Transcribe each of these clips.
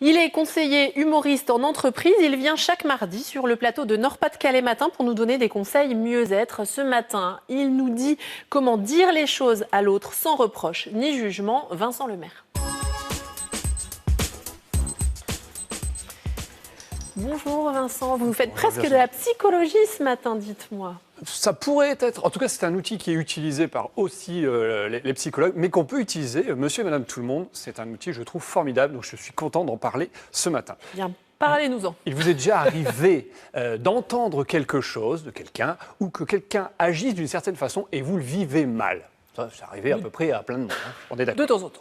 Il est conseiller humoriste en entreprise. Il vient chaque mardi sur le plateau de Nord-Pas-de-Calais Matin pour nous donner des conseils mieux-être. Ce matin, il nous dit comment dire les choses à l'autre sans reproche ni jugement. Vincent Lemaire. Bonjour Vincent, vous faites presque de la psychologie ce matin, dites-moi. Ça pourrait être, en tout cas c'est un outil qui est utilisé par aussi les psychologues, mais qu'on peut utiliser, monsieur et madame tout le monde. C'est un outil que je trouve formidable, donc je suis content d'en parler ce matin. Bien, parlez-nous-en. Il vous est déjà arrivé d'entendre quelque chose de quelqu'un ou que quelqu'un agisse d'une certaine façon et vous le vivez mal. Ça, c'est arrivé à peu près à plein de monde, hein. On est d'accord. De temps en temps.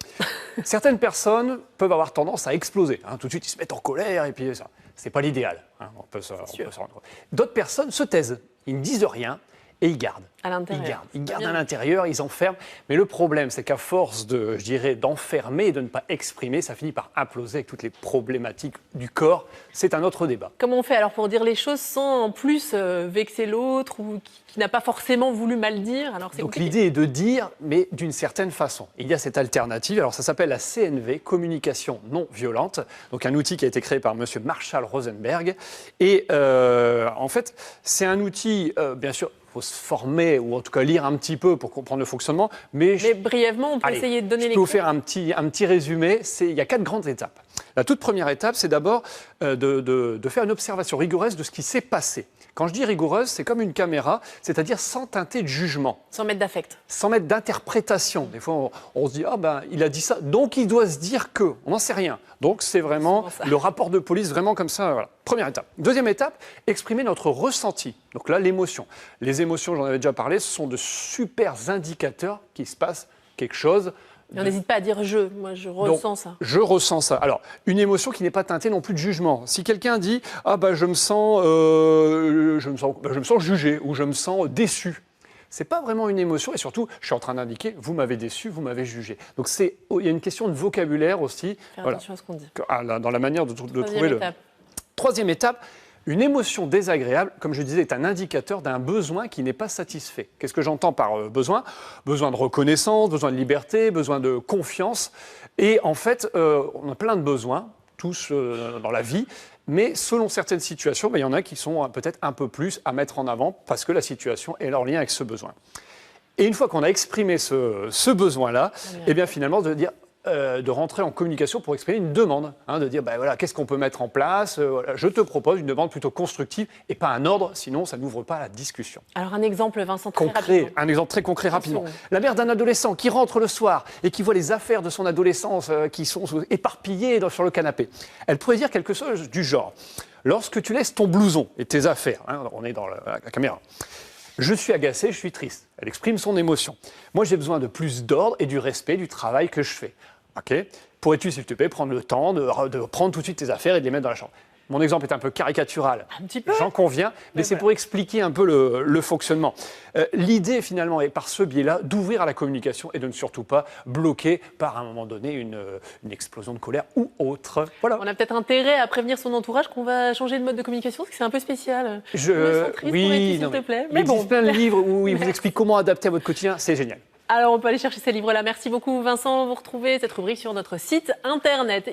Certaines personnes peuvent avoir tendance à exploser. Hein. Tout de suite, ils se mettent en colère et puis ça. C'est pas l'idéal. Hein. On peut se rendre compte. D'autres personnes se taisent. Ils ne disent rien et ils gardent. À l'intérieur. Ils gardent à l'intérieur, ils enferment. Mais le problème, c'est qu'à force d'enfermer et de ne pas exprimer, ça finit par imploser avec toutes les problématiques du corps. C'est un autre débat. Comment on fait alors pour dire les choses sans en plus vexer l'autre ou qui n'a pas forcément voulu mal dire? Alors, donc l'idée est de dire, mais d'une certaine façon. Il y a cette alternative, alors ça s'appelle la CNV, communication non violente, donc un outil qui a été créé par monsieur Marshall Rosenberg. Et en fait, c'est un outil, bien sûr, il faut se former ou en tout cas lire un petit peu pour comprendre le fonctionnement. Mais brièvement, on peut essayer de donner les clés. Je peux vous faire un petit résumé. Il y a 4 grandes étapes. La toute première étape, c'est d'abord de faire une observation rigoureuse de ce qui s'est passé. Quand je dis rigoureuse, c'est comme une caméra, c'est-à-dire sans teinter de jugement. Sans mettre d'affect. Sans mettre d'interprétation. Des fois, on se dit, ah ben, il a dit ça, donc il doit se dire que. On n'en sait rien. Donc c'est vraiment le rapport de police, vraiment comme ça. Voilà. Première étape. Deuxième étape, exprimer notre ressenti. Donc là, l'émotion. Les émotions, j'en avais déjà parlé, ce sont de super indicateurs qu'il se passe quelque chose. On n'hésite pas à dire je. Moi, je ressens ça. Je ressens ça. Alors, une émotion qui n'est pas teintée non plus de jugement. Si quelqu'un dit ah bah je me sens jugé ou je me sens déçu, c'est pas vraiment une émotion et surtout je suis en train d'indiquer vous m'avez déçu, vous m'avez jugé. Donc il y a une question de vocabulaire aussi. Faire attention à ce qu'on dit. Dans la manière de trouver le. Troisième étape. Une émotion désagréable, comme je disais, est un indicateur d'un besoin qui n'est pas satisfait. Qu'est-ce que j'entends par besoin? Besoin de reconnaissance, besoin de liberté, besoin de confiance. Et en fait, on a plein de besoins, tous dans la vie, mais selon certaines situations, il y en a qui sont peut-être un peu plus à mettre en avant parce que la situation est en lien avec ce besoin. Et une fois qu'on a exprimé ce besoin-là, eh bien finalement, de rentrer en communication pour exprimer une demande, de dire voilà, qu'est-ce qu'on peut mettre en place, voilà, je te propose une demande plutôt constructive et pas un ordre, sinon ça n'ouvre pas la discussion. Alors un exemple, Vincent, très rapidement. Un exemple très concret, rapidement. La mère d'un adolescent qui rentre le soir et qui voit les affaires de son adolescence qui sont éparpillées sur le canapé. Elle pourrait dire quelque chose du genre, lorsque tu laisses ton blouson et tes affaires, on est dans la caméra, je suis agacée, je suis triste. Elle exprime son émotion. Moi, j'ai besoin de plus d'ordre et du respect du travail que je fais. Okay. Pourrais-tu, s'il te plaît, prendre le temps de prendre tout de suite tes affaires et de les mettre dans la chambre? Mon exemple est un peu caricatural, un petit peu. J'en conviens, mais c'est pour expliquer un peu le fonctionnement. L'idée, finalement, est par ce biais-là d'ouvrir à la communication et de ne surtout pas bloquer par, à un moment donné, une explosion de colère ou autre. Voilà. On a peut-être intérêt à prévenir son entourage qu'on va changer de mode de communication, parce que c'est un peu spécial. Oui, s'il te plaît. Mais bon, il existe plein de livres où ils vous expliquent comment adapter à votre quotidien, c'est génial. Alors, on peut aller chercher ces livres-là. Merci beaucoup, Vincent. Vous retrouvez cette rubrique sur notre site internet.